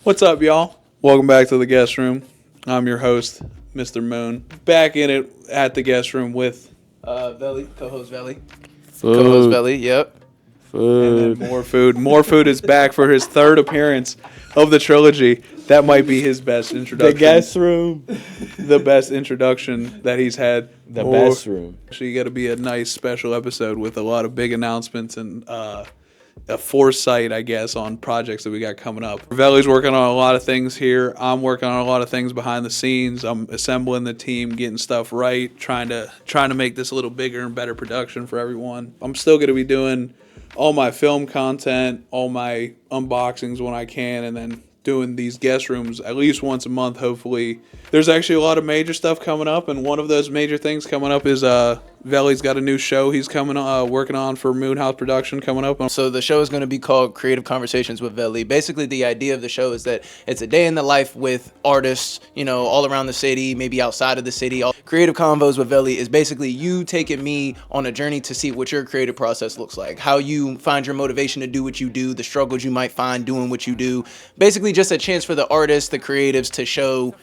What's up, y'all? Welcome back to the guest room. I'm your host, Mr. Moon. Back in it at the guest room with Velly, co-host Velly. Food. Co-host Velly, yep. Food. and then More Food. More Food is back for his third appearance of the trilogy. That might be his best introduction. The guest room. The best introduction that he's had. The best room. Actually, got to be a nice special episode with a lot of big announcements and a foresight, I guess, on projects that we got coming up. Velly's working on a lot of things here. I'm working on a lot of things behind the scenes. I'm assembling the team, getting stuff right, trying to make this a little bigger and better production for everyone. I'm still going to be doing all my film content, all my unboxings when I can, and then doing these guest rooms at least once a month, hopefully. There's actually a lot of major stuff coming up, and one of those major things coming up is Velly's got a new show he's working on for Moonhouse Production coming up. So the show is going to be called Creative Conversations with Velly. Basically, the idea of the show is that it's a day in the life with artists, all around the city, maybe outside of the city. Creative Convos with Velly is basically you taking me on a journey to see what your creative process looks like, how you find your motivation to do what you do, the struggles you might find doing what you do. Basically, just a chance for the artists, the creatives to show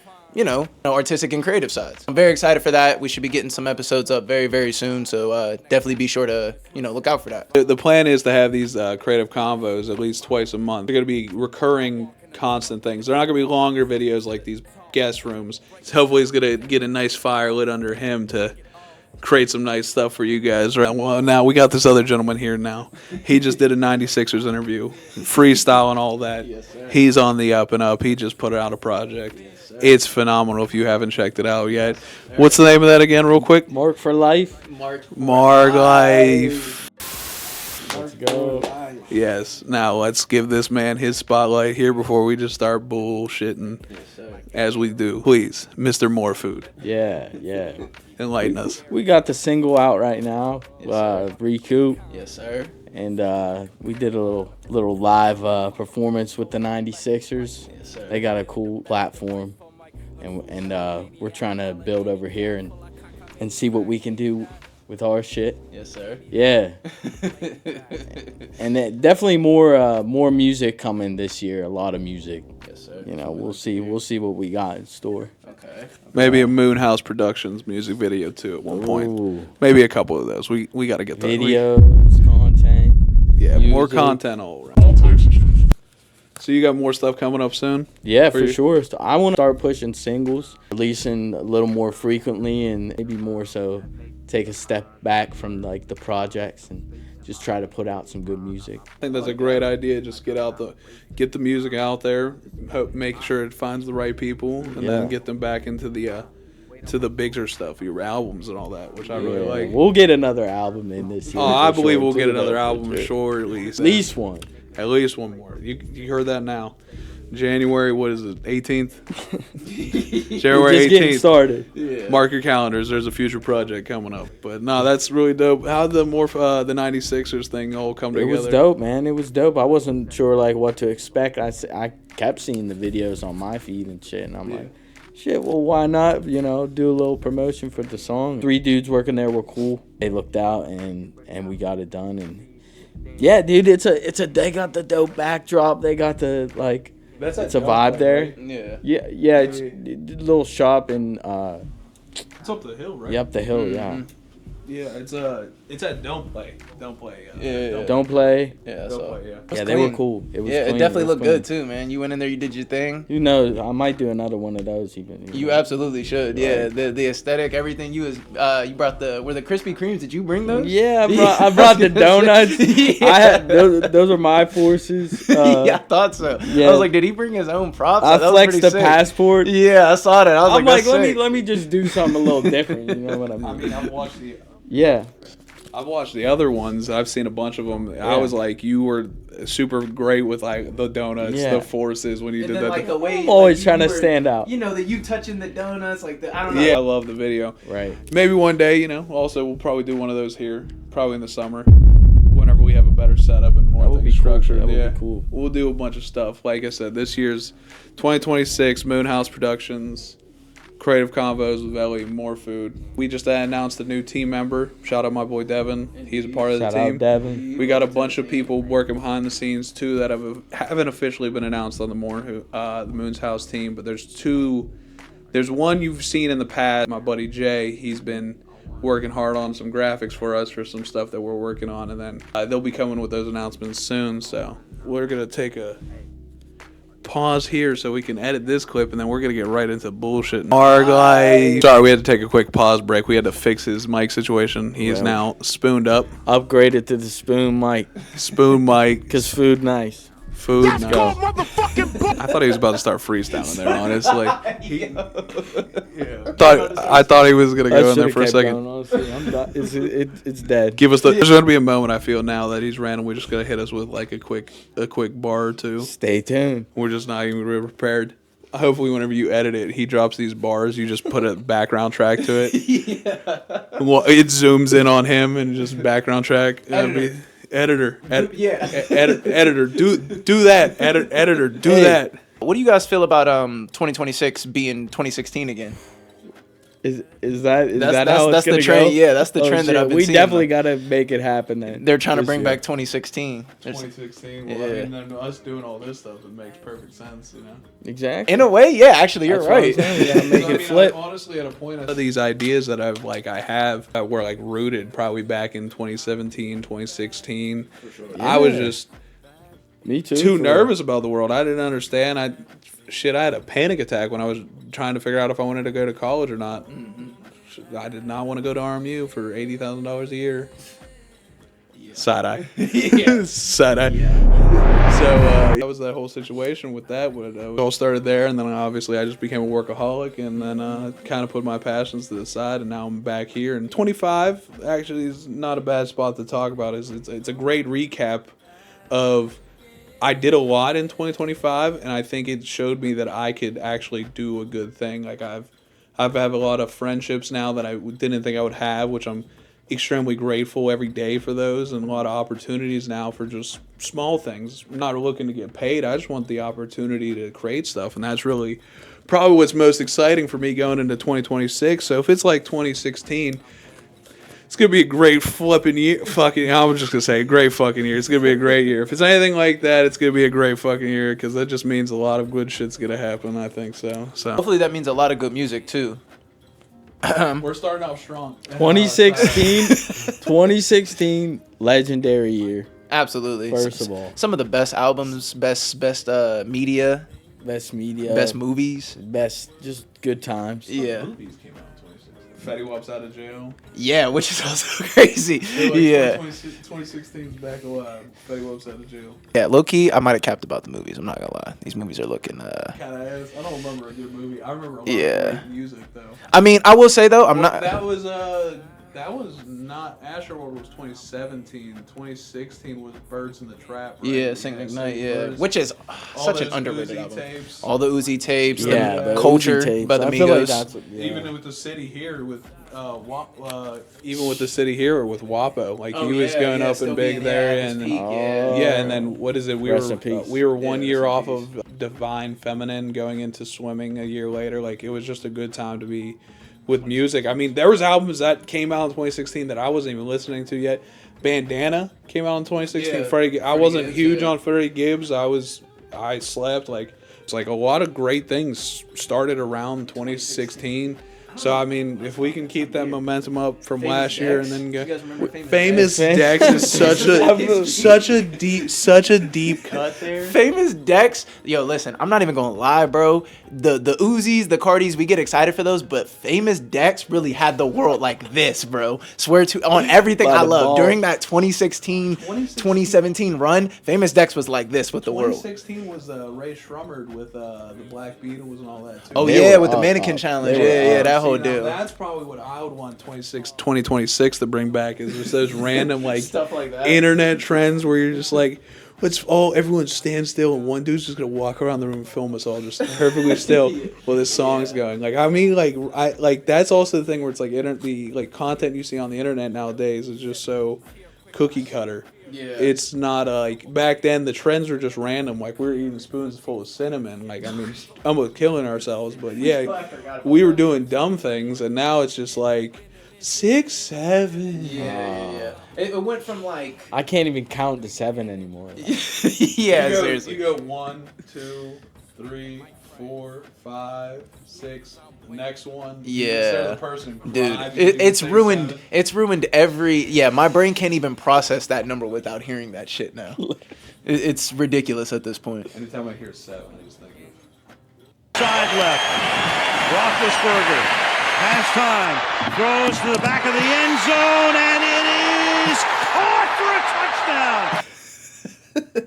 artistic and creative sides. I'm very excited for that. We should be getting some episodes up very, very soon. So definitely be sure to, look out for that. The plan is to have these creative convos at least twice a month. They're going to be recurring, constant things. They're not going to be longer videos like these guest rooms. So hopefully he's going to get a nice fire lit under him to create some nice stuff for you guys. Right? Well, now we got this other gentleman here now. He just did a 96ers interview, freestyle and all that. Yes, sir. He's on the up and up. He just put out a project. It's phenomenal if you haven't checked it out yet. What's the name of that again, real quick? Mark for life. Mark Life. Let's go. Yes. Now let's give this man his spotlight here before we just start bullshitting as we do. Please, Mr. More Food, Yeah. enlighten us. We got the single out right now, Yes, Recoup. Yes, sir. And we did a little live performance with the 96ers. Yes, sir. They got a cool platform. And we're trying to build over here and see what we can do with our shit. Yes, sir. Yeah. And definitely more music coming this year. A lot of music. Yes, sir. We'll see what we got in store. Okay. Maybe a Moonhouse Productions music video too at one point. Ooh. Maybe a couple of those. We got to get those. Videos, content. Yeah, more music. content all around. So you got more stuff coming up soon? Yeah, For for you? sure. So I want to start pushing singles, releasing a little more frequently, and maybe more so take a step back from like the projects and just try to put out some good music. I think that's a great idea. Just get the music out there, make sure it finds the right people, and then Yeah. get them back into the bigger stuff, your albums and all that, which I really Yeah, like. We'll get another album in this year. Oh, I for believe sure, we'll too, get another though, album for for sure, at least. At least one. At least one more. You heard that now. January, what is it, 18th? January We're just getting 18th. started. Yeah. Mark your calendars. There's a future project coming up. But no, that's really dope. How did the 96ers thing all come It together? was dope, man. It was dope. I wasn't sure like what to expect. I kept seeing the videos on my feed and shit, and I'm like, shit, well, why not, do a little promotion for the song. 3 dudes working there were cool. They looked out, and we got it done. And yeah, dude, they got the dope backdrop. They got the, like, it's a vibe there. Yeah. Yeah, it's a little shop in, It's up the hill, right? up the hill, yeah. Yeah, it's at Don't Play. Don't Play. Yeah. Don't play. Yeah, Don't so. Play, yeah. Yeah, they were cool. It was Yeah, clean. it definitely was looked clean. good too, man. You went in there, you did your thing. Who knows? I might do another one of those even. You absolutely should. Yeah, the aesthetic, everything. You brought were the Krispy Kremes? Did you bring those? Yeah, I brought the donuts. Yeah. I had those are my forces. Yeah, I thought so. yeah. I was like, did he bring his own props? I That was flexed pretty the sick. passport. Yeah, I saw that. I was I'm like, like, that's let me just do something a little different. You know what I mean? I've watched the Yeah. other ones. I've seen a bunch of them. I was like, you were super great with like the donuts, Yeah. the forces when you And did then, that. like, the way, I'm always like, trying to were- stand out. that you touching the donuts, like I don't know. Yeah, I love the video. Right. Maybe one day, also we'll probably do one of those here, probably in the summer, whenever we have a better setup and more That would things be cool. structured. That would yeah, be cool. We'll do a bunch of stuff. Like I said, this year's 2026 Moonhouse Productions Creative Convos with Velly, more food. We just announced a new team member. Shout out my boy Devin. He's a part of the Shout team. out Devin. We got a bunch of people working behind the scenes too that haven't officially been announced on the the Moon's House team, but there's two. There's one you've seen in the past. My buddy Jay, he's been working hard on some graphics for us for some stuff that we're working on, and then they'll be coming with those announcements soon. So we're gonna take a pause here so we can edit this clip, and then we're gonna get right into bullshit. Sorry, we had to take a quick pause break. We had to fix his mic situation. He is now spooned up. Upgraded to the spoon mic. Spoon mic. Because food nice. Food nice. I thought he was about to start freestyling there, honestly. I thought he was gonna go in there for a second. Going, it's dead. There's gonna be a moment, I feel, now that he's randomly just gonna hit us with like a quick bar or two. Stay tuned. We're just not even really prepared. Hopefully, whenever you edit it, he drops these bars. You just put a background track to it. Well, it zooms in on him and just background track. Editor, do that. Editor, do that. What do you guys feel about 2026 being 2016 again? Is that how that's it's the trend? go? Yeah, that's the trend that I've been we seeing. We definitely got to make it happen then. They're trying to bring back 2016. 2016. Well, I mean, then us doing all this stuff, it makes perfect sense, you know. Exactly. In a way, yeah. Actually, you're right. We gotta make it flip. Honestly, at a point, of these ideas that I have that were like rooted probably back in 2017, 2016. Sure. Yeah. I was just me too nervous about the world. I didn't understand. I had a panic attack when I was trying to figure out if I wanted to go to college or not. Mm-hmm. I did not want to go to RMU for $80,000 a year. Yeah. Side eye. Side eye. Yeah. So that was that whole situation with that. It all started there, and then obviously I just became a workaholic, and then kind of put my passions to the side, and now I'm back here. And 25 actually is not a bad spot to talk about. It's a great recap of. I did a lot in 2025, and I think it showed me that I could actually do a good thing. Like I've had a lot of friendships now that I didn't think I would have, which I'm extremely grateful every day for those, and a lot of opportunities now for just small things. I'm not looking to get paid. I just want the opportunity to create stuff, and that's really probably what's most exciting for me going into 2026. So if it's like 2016. It's going to be a great flipping year. I'm just going to say a great fucking year. It's going to be a great year. If it's anything like that, it's going to be a great fucking year because that just means a lot of good shit's going to happen, I think so. Hopefully that means a lot of good music, too. We're starting off strong. 2016, legendary year. Absolutely. First of all. Some of the best albums, best media. Best media. Best movies. Best, just good times. Yeah. Movies came out. Fetty Wap's out of jail. Yeah, which is also crazy. Yeah. 2016's back alive. Fetty Wap's out of jail. Yeah, low key, I might have capped about the movies. I'm not gonna lie. These movies are looking. Kind of ass. I don't remember a good movie. I remember a lot of great music though. I mean, I will say though, That was not Astroworld was 2017. 2016 was Birds in the Trap. Right? Yeah, Sing McKnight. Yeah, which is such an underrated album. Tapes. All the Uzi tapes. Yeah, the Culture Uzi by the Migos. Even with the city here with with WAPO, like he was going up and big there, and and then what is it? We were 1 year off of Divine Feminine, going into Swimming a year later. Like it was just a good time to be with music. I mean, there was albums that came out in 2016 that I wasn't even listening to yet. Bandana came out in 2016. I wasn't huge on Freddie Gibbs. I slept. Like it's like a lot of great things started around 2016. So I mean, if we can keep that momentum up from last year and then go, you guys remember Famous Dex is such a deep cut there. Famous Dex, yo, listen, I'm not even gonna lie, bro. The Uzis, the Cardis, we get excited for those, but Famous Dex really had the world like this, bro. Swear to on everything I love during that 2017 run. Famous Dex was like this with the world. 2016 was Ray Schrummerd with the Black Beatles and all that too. Oh yeah, with the mannequin challenge. Yeah, that whole deal. That's probably what I would want 2026 to bring back is just those random like stuff like that. Internet trends where you're just like, everyone stand still and one dude's just gonna walk around the room and film us all just perfectly still while this song's going. Like I mean, like that's also the thing where it's like the content you see on the internet nowadays is just so cookie cutter. Yeah. It's not like back then the trends were just random. Like we were eating spoons full of cinnamon. Like I mean, almost killing ourselves. But yeah, we were doing dumb things, and now it's just like 6, 7. Yeah. It went from like I can't even count to 7 anymore. yeah, seriously. You go 1, 2, 3, 4, 5, 6. Next one. Yeah. The person Dude, cried, it's say ruined. 7. It's ruined every. Yeah, my brain can't even process that number without hearing that shit now. It's ridiculous at this point. Anytime I hear 7, I just think of Side left. Roethlisberger has time. Throws to the back of the end zone, and it is caught for a touchdown.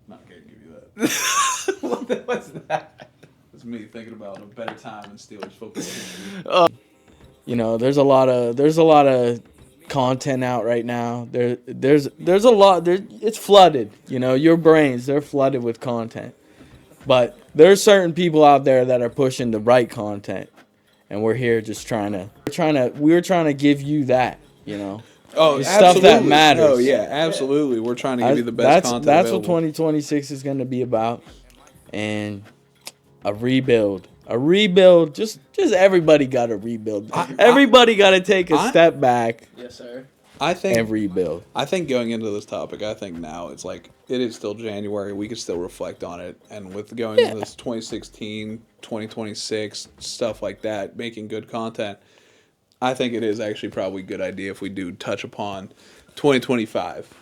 not gonna give you that. What's that? It's me thinking about a better time in Steelers football. You know, there's a lot of content out right now. There's a lot. It's flooded. You know, your brains, they're flooded with content. But there's certain people out there that are pushing the right content, and we're here just we're trying to give you that. You know. Oh, stuff that matters. Oh yeah, absolutely. We're trying to give you the best content That's available. what 2026 is going to be about, and a rebuild. Just everybody got to rebuild. Everybody got to take a step back. Yes, sir. I think And rebuild. I think going into this topic, I think now it's like it is still January. We can still reflect on it, and with going into this 2016, 2026 stuff like that, making good content. I think it is actually probably a good idea if we do touch upon 2025,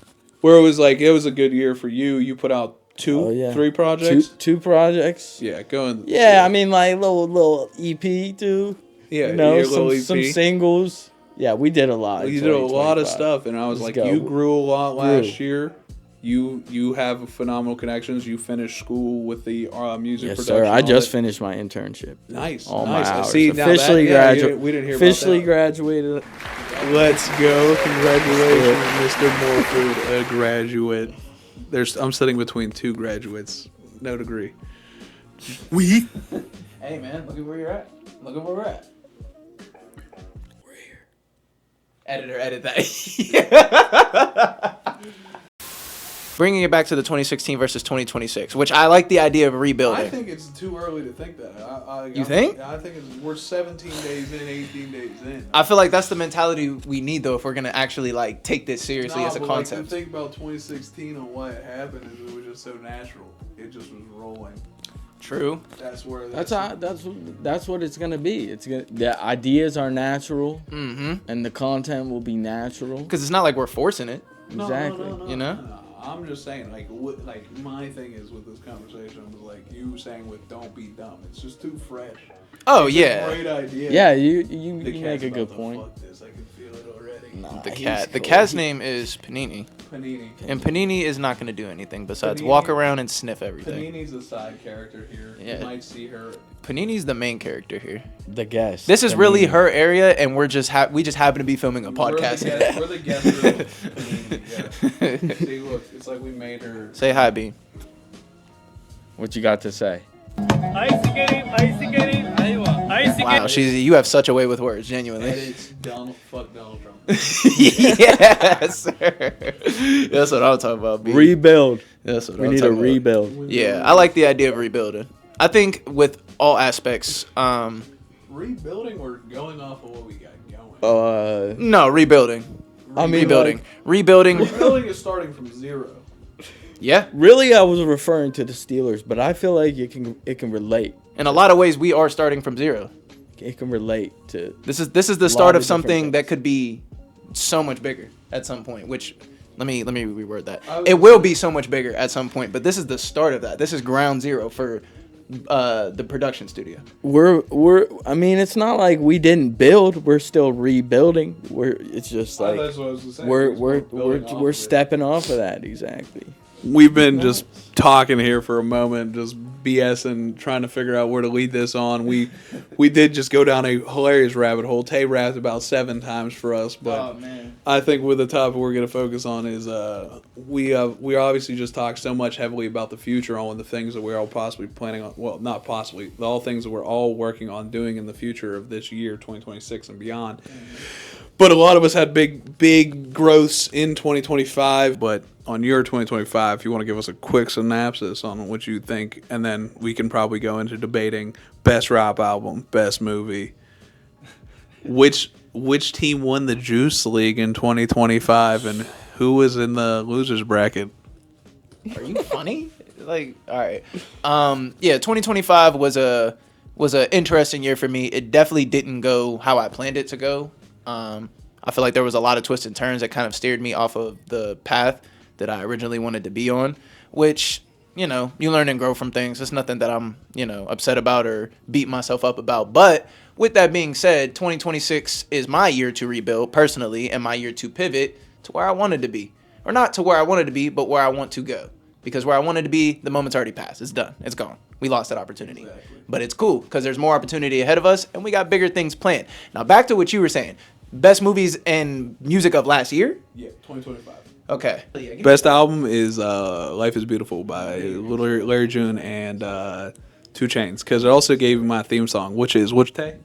where it was a good year for you. You put out 3 projects. Two projects. Yeah, going. Yeah, I mean like little EP too. Yeah, You know, your little some EP. singles. Yeah, we did a lot. in You did a lot of 2025. stuff, and I was Let's like, go. you grew a lot last Grew. year. You have phenomenal connections. You finished school with the music Yes, production. sir. I all just that. finished my internship. Nice, All nice. my hours. See, now Officially that, graduated. we didn't hear Officially about graduated. that. Let's go! Congratulations, Mr. Morford, a graduate. I'm sitting between 2 graduates, no degree. Hey man, look at where you're at. Look at where we're at. We're here. Editor, edit that. Bringing it back to the 2016 versus 2026, which I like the idea of rebuilding. I think it's too early to think that. You think? I think we're 17 days in, 18 days in. I feel like that's the mentality we need though if we're gonna actually like take this seriously as a but concept. Like, the thing about 2016 and why it happened is it was just so natural. It just was rolling. True. That's where That's what it's gonna be. The ideas are natural, and the content will be natural. Because it's not like we're forcing it. Exactly. You know? No. I'm just saying, like my thing is with this conversation was like you saying with "don't be dumb." It's just too fresh. Oh It's yeah. a great idea. Yeah, you The make a cat's good about to point. fuck this. I can feel it already. Nah, The he's cat. The cool. cat's name is Panini. Panini. And Panini is not going to do anything besides Panini- walk around and sniff everything. Panini's a side character here. Yeah. You might see her. Panini's the main character here. The guest. This is the really meaning. her area, and we just happen to be filming a podcast. We're the guest room. Panini, yeah. See, look, it's like we made her. Say hi, B. What you got to say? Wow, you have such a way with words, genuinely. Edits fuck Donald Trump. Yes, sir. That's what I'm talking about, B. Rebuild. That's what We I'm need a talking about. rebuild. Yeah, I like the idea of rebuilding. I think with all aspects, Rebuilding or going off of what we got going? no, rebuilding. I mean, Rebuilding. like, Rebuilding. Rebuilding is starting from zero. Yeah. really, I was referring to the Steelers, but I feel like it can relate. In a lot of ways, we are starting from zero. It can relate to. This is the lot start of of something different that could be so much bigger at some point. Which let me reword that. I was It will be so much bigger at some point, but this is the start of that. This is ground zero for the production studio. I mean, it's not like we didn't build. We're still rebuilding. It's just like That's what I was saying. we're stepping off of that exactly. We've been just talking here for a moment, just BSing, trying to figure out where to lead this on. We did just go down a hilarious rabbit hole. Tay rapped about 7 times for us, but man. I think with the topic we're going to focus on is we obviously just talked so much heavily about the future on the things that we're all possibly planning on. Well, not possibly, all things that we're all working on doing in the future of this year, 2026 and beyond. But a lot of us had big growths in 2025. But on your 2025, if you want to give us a quick synopsis on what you think, and then we can probably go into debating best rap album, best movie. Which team won the Juice League in 2025, and who was in the losers bracket? Are you funny? Like, all right. Yeah, 2025 was a interesting year for me. It definitely didn't go how I planned it to go. I feel like there was a lot of twists and turns that kind of steered me off of the path that I originally wanted to be on, which, you know, you learn and grow from things. It's nothing that I'm, you know, upset about or beat myself up about. But with that being said, 2026 is my year to rebuild personally and my year to pivot to where I wanted to be. Or not to where I wanted to be, but where I want to go. Because where I wanted to be, the moment's already passed. It's done. It's gone. We lost that opportunity. Exactly. But it's cool because there's more opportunity ahead of us and we got bigger things planned. Now back to what you were saying. Best movies and music of last year? Yeah, 2025. Okay. Best album is Life is Beautiful by Larry June and 2 Chainz. Because it also gave me my theme song, which is, which day?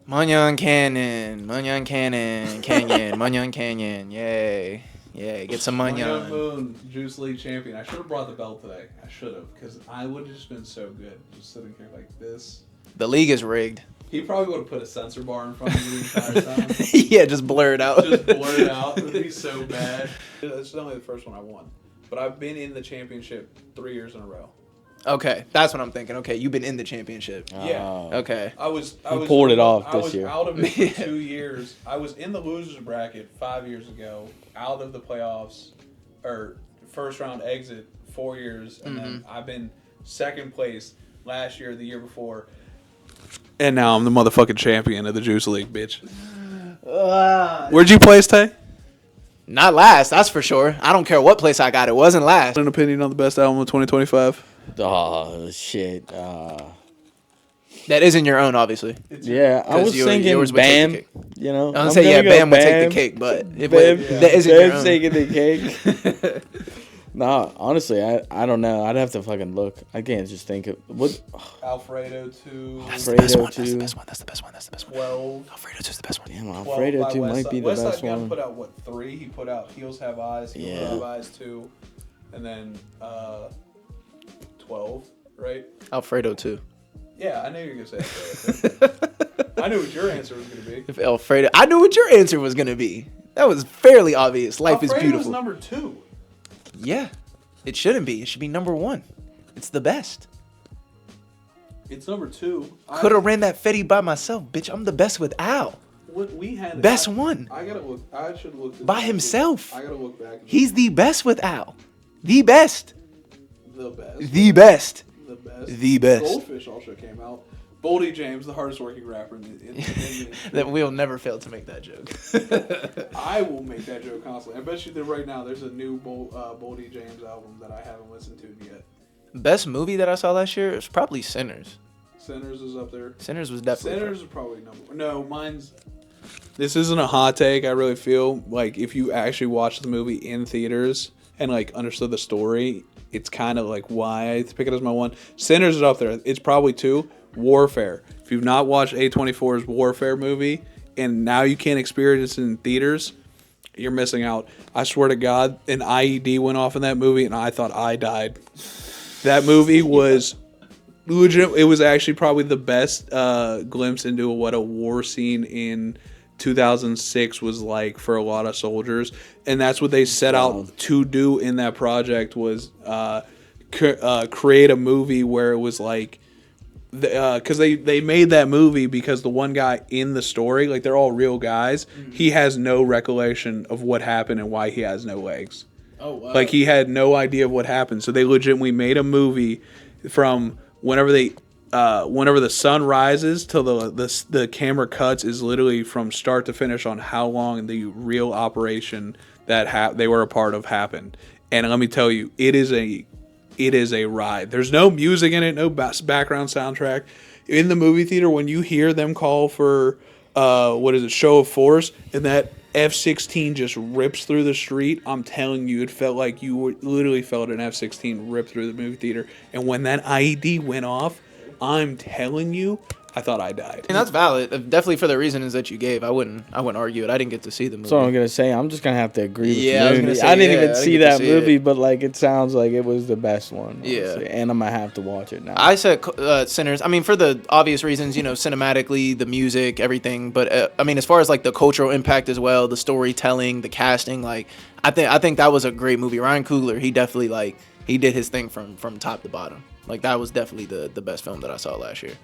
Munyon Canyon, Munyon Canyon, Munyon Canyon, yay. Yeah, get some money on. Moon, Juice League champion. I should have brought the belt today. I should have, because I would have just been so good, just sitting here like this. The league is rigged. He probably would have put a censor bar in front of me the entire time. Yeah, just blur it out. Just blur it out. It would be so bad. This is only the first one I won, but I've been in the championship 3 years in a row. Okay, that's what I'm thinking. Okay, you've been in the championship. Yeah. Okay. I was pulled it off this year. I was out of it for 2 years. I was in the losers bracket 5 years ago, out of the playoffs, or first round exit 4 years, and then I've been second place last year, the year before, and now I'm the motherfucking champion of the Juice League, bitch. Where'd you place, Tay? Not last, that's for sure. I don't care what place I got. It wasn't last. An opinion on the best album of 2025? Oh shit. That isn't your own, obviously. Yeah, I was thinking yours would take the Bam. cake. You know, I'm gonna say yeah, Bam would take the cake, but that isn't your Bam's own. taking the cake. Nah, honestly, I don't know. I'd have to fucking look. I can't just think of what. Alfredo 2. That's the best one. 2. That's the best one. That's the best one. That's the best one. 12. Alfredo 2 is the best one. Damn, Alfredo 2 might be the best Westside Gun one. put out what, 3? He put out Heels Have Eyes, Heels Have Eyes 2, and then 12, right? Alfredo 2. Yeah, I knew you were gonna say Alfredo 2. I knew what your answer was gonna be. If Alfredo, I knew what your answer was gonna be. That was fairly obvious. Life is Alfredo beautiful. was number 2. Yeah, it shouldn't be. It should be number 1. It's the best. It's number 2. Could have ran that Fetty by myself, bitch. I'm the best with Al. What we had Best one. I gotta look. I should look this By up. himself. I gotta look back. He's the best with Al. The best. The best. The best. The best. The best. Goldfish also came out. Boldy James, the hardest working rapper in the industry. That we'll never fail to make that joke. I will make that joke constantly. I bet you that right now there's a new Boldy James album that I haven't listened to yet. Best movie that I saw last year is probably Sinners. Sinners is up there. Sinners was definitely. Sinners is probably number one. No, mine's. This isn't a hot take. I really feel like if you actually watched the movie in theaters and like understood the story, it's kind of like why I pick it as my one. Sinners is up there. It's probably 2. Warfare. If you've not watched A24's Warfare movie and now you can't experience it in theaters, you're missing out. I swear to God, an IED went off in that movie and I thought I died. That movie was legit. It was actually probably the best glimpse into what a war scene in 2006 was like for a lot of soldiers, and that's what they set out to do in that project was create a movie where it was like because they made that movie because the one guy in the story, like they're all real guys, he has no recollection of what happened and why he has no legs. Oh wow! Like he had no idea of what happened, so they legitimately made a movie from whenever the sun rises till the camera cuts is literally from start to finish on how long the real operation that they were a part of happened. And let me tell you, it is a ride. There's no music in it, no background soundtrack. In the movie theater, when you hear them call for show of force, and that F-16 just rips through the street, I'm telling you, it felt like you literally felt an F-16 rip through the movie theater. And when that IED went off, I'm telling you, I thought I died. And that's valid. Definitely for the reasons that you gave. I wouldn't argue it. I didn't get to see the movie. So I'm gonna say I'm just gonna have to agree with Yeah, I was you. gonna say, I didn't yeah, even I didn't see get to that see movie, it. but like it sounds like it was the best one. Yeah. honestly. And I'm gonna have to watch it now. I said Sinners. I mean, for the obvious reasons, cinematically, the music, everything. But I mean, as far as like the cultural impact as well, the storytelling, the casting, like I think that was a great movie. Ryan Coogler, he definitely he did his thing from top to bottom. Like that was definitely the best film that I saw last year.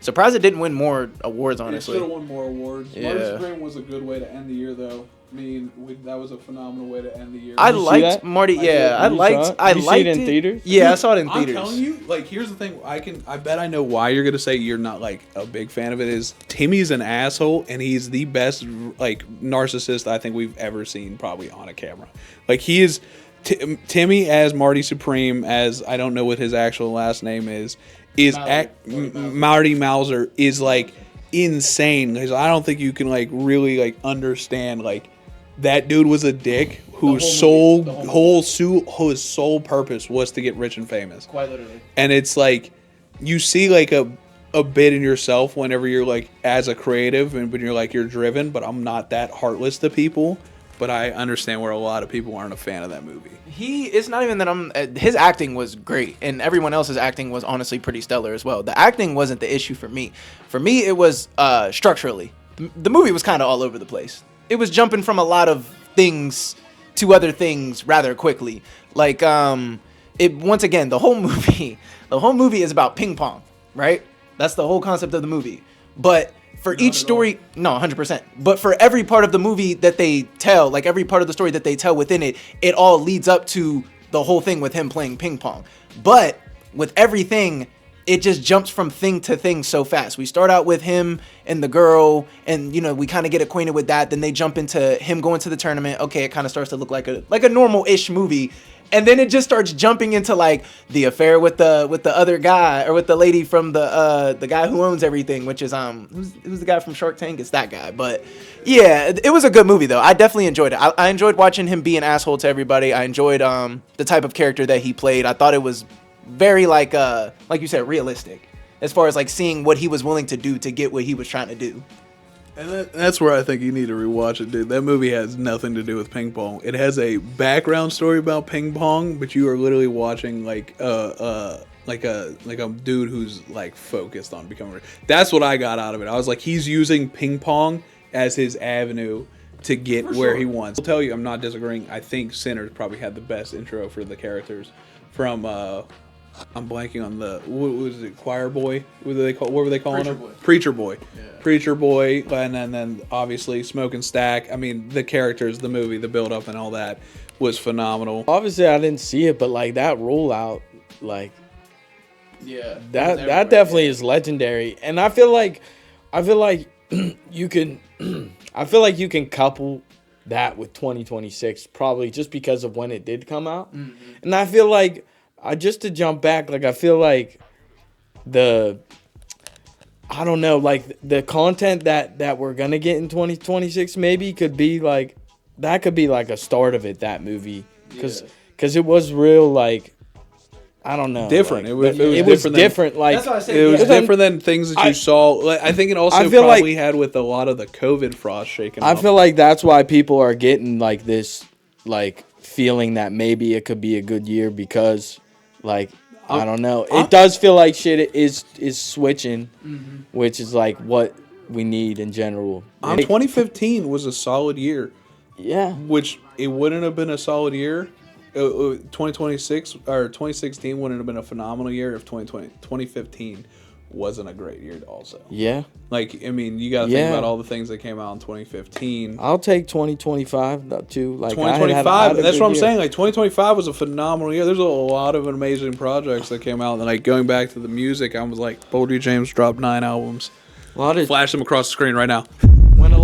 Surprised it didn't win more awards, honestly. It should have won more awards. Yeah. Marty Supreme was a good way to end the year, though. I mean, that was a phenomenal way to end the year. I you see liked that? Marty. I Yeah, did. I You liked. saw it? I You see liked it in theaters? Yeah, I saw it in I'm theaters. telling you, like, here's the thing. I bet I know why you're gonna say you're not like a big fan of it. Is Timmy's an asshole, and he's the best like narcissist I think we've ever seen, probably on a camera. Like he is. Timmy as Marty Supreme, as I don't know what his actual last name is Marty Mauser is like insane. Because I don't think you can like really like understand like that dude was a dick whose sole purpose was to get rich and famous. Quite literally. And it's like you see like a bit in yourself whenever you're like as a creative and when you're like you're driven, but I'm not that heartless to people. But I understand where a lot of people aren't a fan of that movie. It's not even that his acting was great, and everyone else's acting was honestly pretty stellar as well. The acting wasn't the issue for me. For me, it was structurally. The movie was kind of all over the place. It was jumping from a lot of things to other things rather quickly. Like, once again, the whole movie is about ping pong, right? That's the whole concept of the movie. But for each story, no, 100%. But for every part of the movie that they tell, like every part of the story that they tell within it, it all leads up to the whole thing with him playing ping pong. But with everything, it just jumps from thing to thing so fast. We start out with him and the girl, and we kind of get acquainted with that. Then they jump into him going to the tournament. Okay, it kind of starts to look like a normal-ish movie. And then it just starts jumping into like the affair with the other guy, or with the lady from the guy who owns everything, which is who's the guy from Shark Tank? It's that guy. But yeah, it was a good movie though. I definitely enjoyed it. I enjoyed watching him be an asshole to everybody. I enjoyed the type of character that he played. I thought it was very like you said, realistic as far as like seeing what he was willing to do to get what he was trying to do. And that's where I think you need to rewatch it, dude. That movie has nothing to do with ping pong. It has a background story about ping pong, but you are literally watching like a dude who's like focused on becoming. That's what I got out of it. I was like, he's using ping pong as his avenue to get where he wants. I'll tell you, I'm not disagreeing. I think Sinners probably had the best intro for the characters from. I'm blanking on what was it? Choir boy? What were they calling him? Preacher boy. Yeah. Preacher boy, and then obviously Smoke and Stack. I mean, the characters, the movie, the build up, and all that was phenomenal. Obviously, I didn't see it, but like that rollout, like Yeah, that definitely is legendary. And I feel like you can, couple that with 2026 probably just because of when it did come out. Mm-hmm. And I feel like. Just to jump back, like I feel like the content that we're gonna get in 2026 maybe could be like a start of it, that movie, because it was real, like I don't know, different. Like, it was different. Like that's what I said. It was different than things that you saw. Like, I think it also probably had with a lot of the COVID frost shaking. I feel like that's why people are getting like this, like feeling that maybe it could be a good year because. Like, I don't know. It does feel like shit is switching, which is like what we need in general. 2015 was a solid year. Yeah. Which it wouldn't have been a solid year. 2026 or 2016 wouldn't have been a phenomenal year if 2015 wasn't a great year also. Yeah. Like, I mean, you got to think about all the things that came out in 2015. I'll take 2025 too. Like 2025, that's what I'm saying. Like 2025 was a phenomenal year. There's a lot of amazing projects that came out. And like going back to the music, I was like, Boldy James dropped 9 albums. Flash them across the screen right now. When a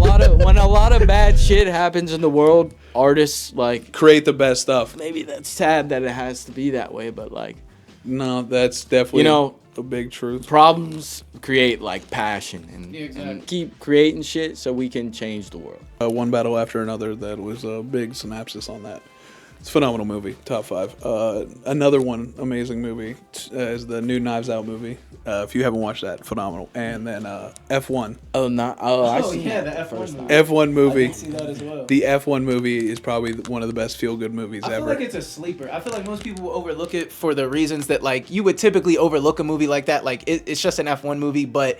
lot of bad shit happens in the world, artists like create the best stuff. Maybe that's sad that it has to be that way, but like no, that's definitely a big truth. Problems create like passion and keep creating shit so we can change the world. One battle after another. That was a big synopsis on that. It's a phenomenal movie. Top 5. Another one amazing movie is the new Knives Out movie. If you haven't watched that, phenomenal. And then F1. I see yeah, that the F1 first movie. time. F1 movie. I did see that as well. The F1 movie is probably one of the best feel-good movies I feel ever. like it's a sleeper. I feel like most people will overlook it for the reasons that, like, you would typically overlook a movie like that. Like, it's just an F1 movie, but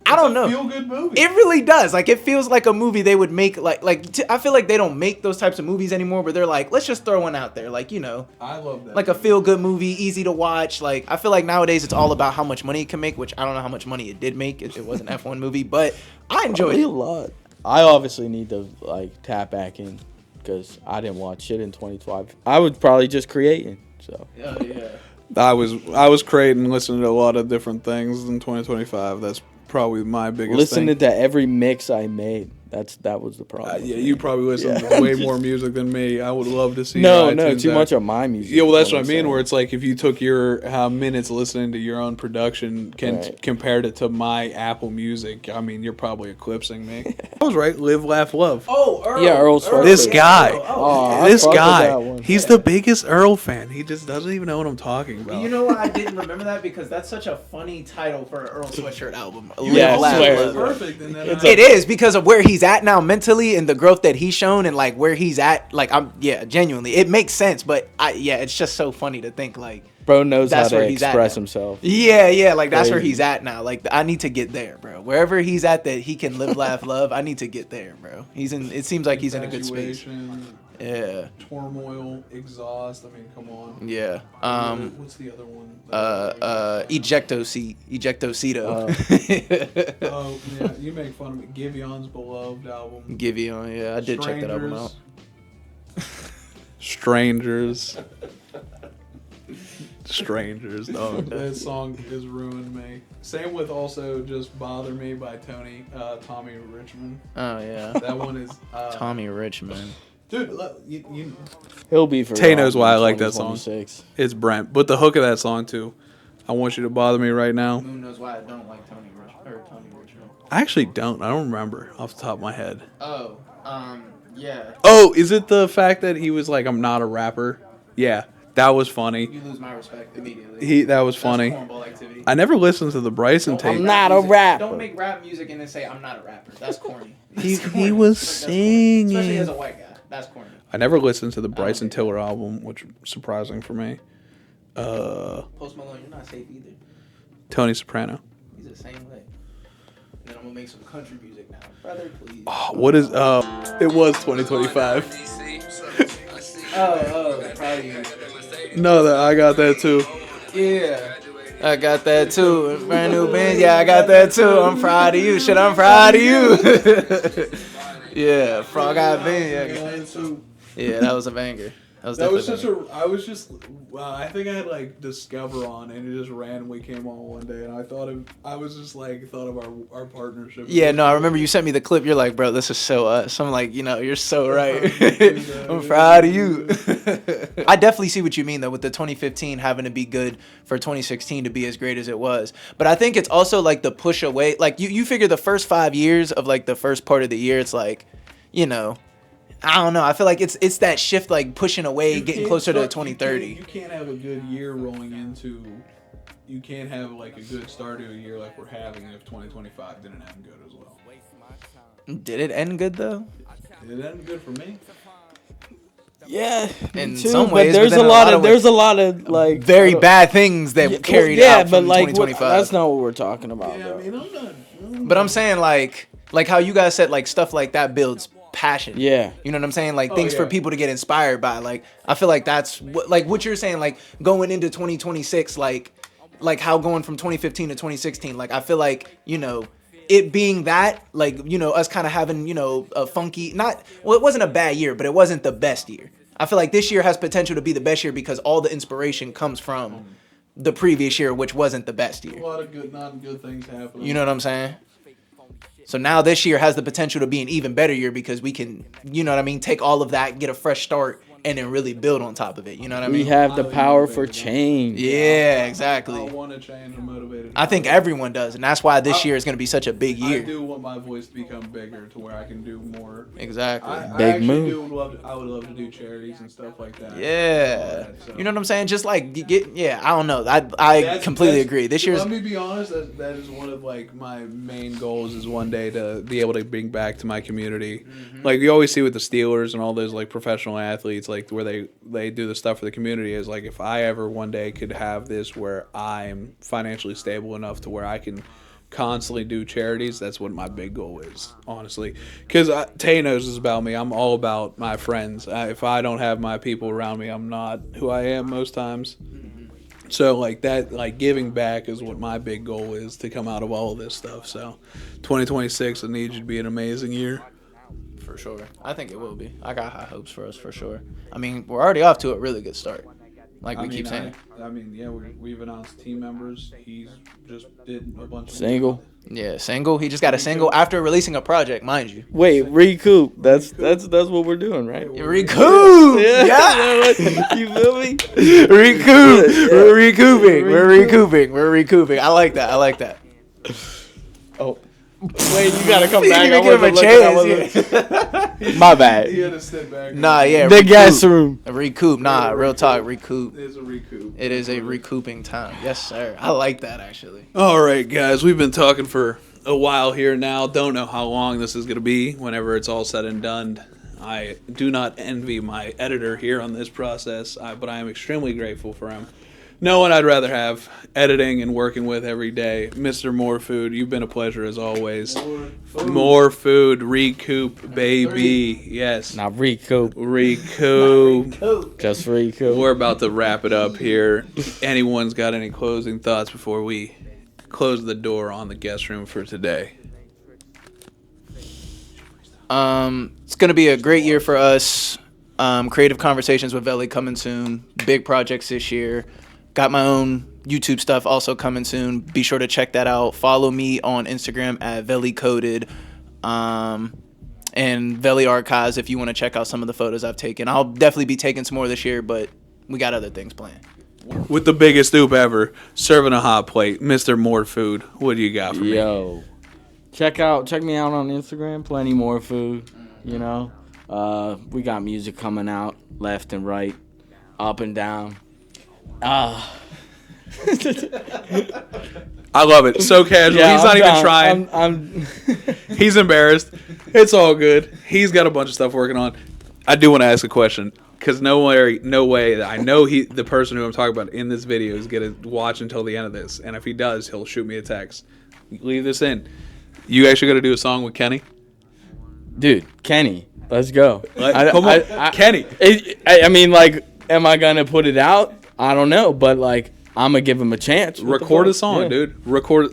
I don't know. Feel-good movie. It really does. Like, it feels like a movie they would make. I feel like they don't make those types of movies anymore, where they're like, let's just throw one out there. Like, you know, I love that. like a feel-good movie, easy to watch. Like, I feel like nowadays it's all about how much money it can make, which I don't know how much money it did make. It was an F1 movie, but I enjoyed Probably it. a lot. I obviously need to like tap back in because I didn't watch shit in 2012. I was probably just creating. So Oh, yeah. I was creating, listening to a lot of different things in 2025. That's probably my biggest listening thing. to every mix I made. That was the problem. Yeah, you probably listen to way more music than me. I would love to see. No, your iTunes too app. much of my music. Yeah, well, that's is what I I'm mean. saying. Where it's like if you took your minutes listening to your own production, Right. compared it to my Apple Music, I mean, you're probably eclipsing me. I was right. Live, laugh, love. Oh, Earl. Yeah, Earl Sweatshirt. This guy, Oh, I this fuck with that guy, one. he's the biggest Earl fan. He just doesn't even know what I'm talking about. You know why I didn't remember that? Because that's such a funny title for an Earl Sweatshirt album. Yeah, Live, Laugh, swear. Love. perfect. And then It is because of where he's at now mentally and the growth that he's shown and like where he's at. Like genuinely, it makes sense. But it's just so funny to think like, Bro knows how That's to where he's at express now. himself. yeah, like that's where Crazy. he's at now. Like I need to get there, bro. Wherever he's at that he can live, laugh, love. I need to get there, bro. It seems like he's in a good space. Infatuation, Yeah, turmoil, exhaust. I mean, come on. yeah. What's the other one? Ejectocito. Oh yeah, you make fun of me. Givion's beloved album. Give you on, yeah. I did check that album out. Strangers. Strangers, dog. That song has ruined me. Same with also Just Bother Me by Tommy Richmond. Oh yeah. That one is Tommy Richmond. Dude, look, you He'll be for Tay knows why I like that song. 2026. it's Brent. But the hook of that song too. I want you to bother me right now. Moon knows why I don't like Tommy Richmond. I actually don't. I don't remember off the top of my head. Oh, yeah. Oh, is it the fact that he was like, I'm not a rapper? Yeah, that was funny. You lose my respect immediately. That was funny. That's cornball activity. I never listened to the Bryson tape. I'm not a rapper. Don't make rap music and then say I'm not a rapper. That's corny. He That's corny. was That's corny. Especially as singing. a white guy. That's corny. I never listened to the Bryson Tiller album, which was surprising for me. Post Malone, you're not safe either. Tony Soprano. He's the same way. And then I'm gonna make some country music now, brother. Please. What is? It was 2025. Proud of you. No, I got that too. Yeah. I got that too. Brand new Benz. Yeah, I got that too. I'm proud of you. Shit, I'm proud of you. Yeah, Frog Eye Benz. Yeah, that was a banger. That was such a. I was just. I think I had like Discover on, and it just randomly came on one day, and I thought of. I was just like thought of our partnership. Yeah, no, I remember you sent me the clip. You're like, bro, this is so us. I'm like, you're so right. I'm proud of you. I definitely see what you mean, though, with the 2015 having to be good for 2016 to be as great as it was. But I think it's also like the push away. Like, you figure the first 5 years of like the first part of the year, it's like, I don't know. I feel like it's that shift, like pushing away, getting closer to 2030. You can't have a good year rolling into. You can't have like a good start to a year like we're having if 2025 didn't end good as well. Did it end good though? It ended good for me. Yeah, In too, some but ways, there's but then a lot of ways- there's a lot of like Very bad things that carried out from 2025. that's not what we're talking about. Yeah, though. I mean, I'm not. But I'm saying like how you guys said like stuff like that builds passion. Yeah. You know what I'm saying? Like things for yeah. people to get inspired by. Like I feel like that's what you're saying. Like going into 2026, like how going from 2015 to 2016. Like I feel like it being that like us kind of having a funky it wasn't a bad year, but it wasn't the best year. I feel like this year has potential to be the best year because all the inspiration comes from the previous year, which wasn't the best year. A lot of good, not good things happening. You know what I'm saying? So now this year has the potential to be an even better year because we can, take all of that, get a fresh start, and then really build on top of it. You know what I We mean? have the power for change. Yeah, I exactly. want to change and motivate. I think everyone does, and that's why this year is going to be such a big I year. do want my voice to become bigger to where I can do more. Exactly. I Big actually move. I would love to do charities and stuff like that. Yeah. So- You know what I'm saying? Just like yeah, I don't know. I completely agree. This year's Let me be honest. That is one of like my main goals is one day to be able to bring back to my community. Like you always see with the Steelers and all those like professional athletes, like where they do the stuff for the community. Is like if I ever one day could have this where I'm financially stable enough to where I can constantly do charities, that's what my big goal is, honestly. Because Tay knows this about me. I'm all about my friends. If I don't have my people around me, I'm not who I am most times. So like that, like giving back is what my big goal is to come out of all of this stuff. So 2026, I need you to be an amazing year. for sure. I think it will be. I got high hopes for us for sure. I mean, we're already off to a really good start. Like we keep saying. I mean, yeah, we've announced team members. He's just did a bunch of Single. Yeah, single. He just got a single after releasing a project, mind you. Wait, recoup. That's what we're doing, right? Recoup. Yeah. You feel me? Recoup. Yeah. We're recouping. We're recouping. We're recouping. I like that. I like that. Oh, wait, you gotta come You back. didn't I give him a wasn't looking, I chance. wasn't- My bad. He had to sit back. Nah, yeah. The recoup. guest room. Recoup. Nah, real talk. Recoup. It's a recoup. It is a recouping time. Yes, sir. I like that actually. All right, guys, we've been talking for a while here now. Don't know how long this is going to be whenever it's all said and done. I do not envy my editor here on this process, but I am extremely grateful for him. No one I'd rather have editing and working with every day. Mr. More Food, you've been a pleasure as always. More food, recoup, baby. Yes. Now recoup. Recoup. Just recoup. We're about to wrap it up here. Anyone's got any closing thoughts before we close the door on the guest room for today? It's gonna be a great year for us. Creative Conversations with Velly coming soon. Big projects this year. Got my own YouTube stuff also coming soon. Be sure to check that out. Follow me on Instagram at VellyCoded. And Velly Archives if you want to check out some of the photos I've taken. I'll definitely be taking some more this year, but we got other things planned. With the biggest scoop ever, serving a hot plate, Mr. More Food. What do you got for me? Yo, check me out on Instagram. Plenty more food. You know, we got music coming out left and right, up and down. I love it. So casual. Yeah, He's not I'm even down. trying. I'm He's embarrassed. It's all good. He's got a bunch of stuff working on. I do want to ask a question because no way that I know the person who I'm talking about in this video is gonna watch until the end of this, and if he does, he'll shoot me a text. Leave this in. You actually got to do a song with Kenny? Dude, Kenny, let's go. Come on, Kenny. I mean, like, am I gonna put it out? I don't know, but like, I'm gonna give him a chance. Record a song, dude.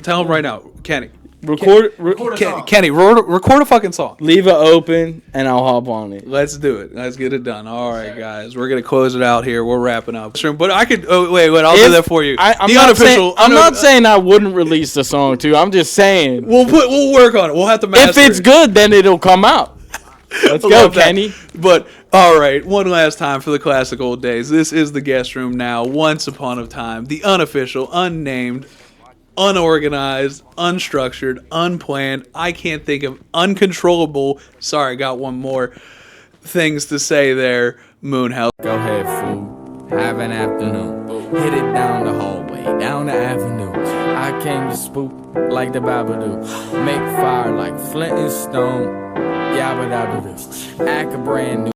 Tell him right now, Kenny. Record Kenny, record a fucking song. Leave it open, and I'll hop on it. Let's do it. Let's get it done. All right, guys. We're going to close it out here. We're wrapping up. But I could... Oh, wait. I'll do that for you. I'm not saying I wouldn't release the song, too. I'm just saying. We'll work on it. We'll have to master If it's good, then it'll come out. Let's go, Kenny. But, all right. One last time for the classic old days. This is the guest room now. Once upon a time. The unofficial, unnamed, unorganized, unstructured, unplanned, I can't think of uncontrollable, sorry, got one more, things to say there, Moonhouse. Go ahead, fool. Have an afternoon. Hit it down the hallway, down the avenue. I came to spook like the Babadook. Make fire like Flint and Stone. Yabba dabba doo. Act a brand new.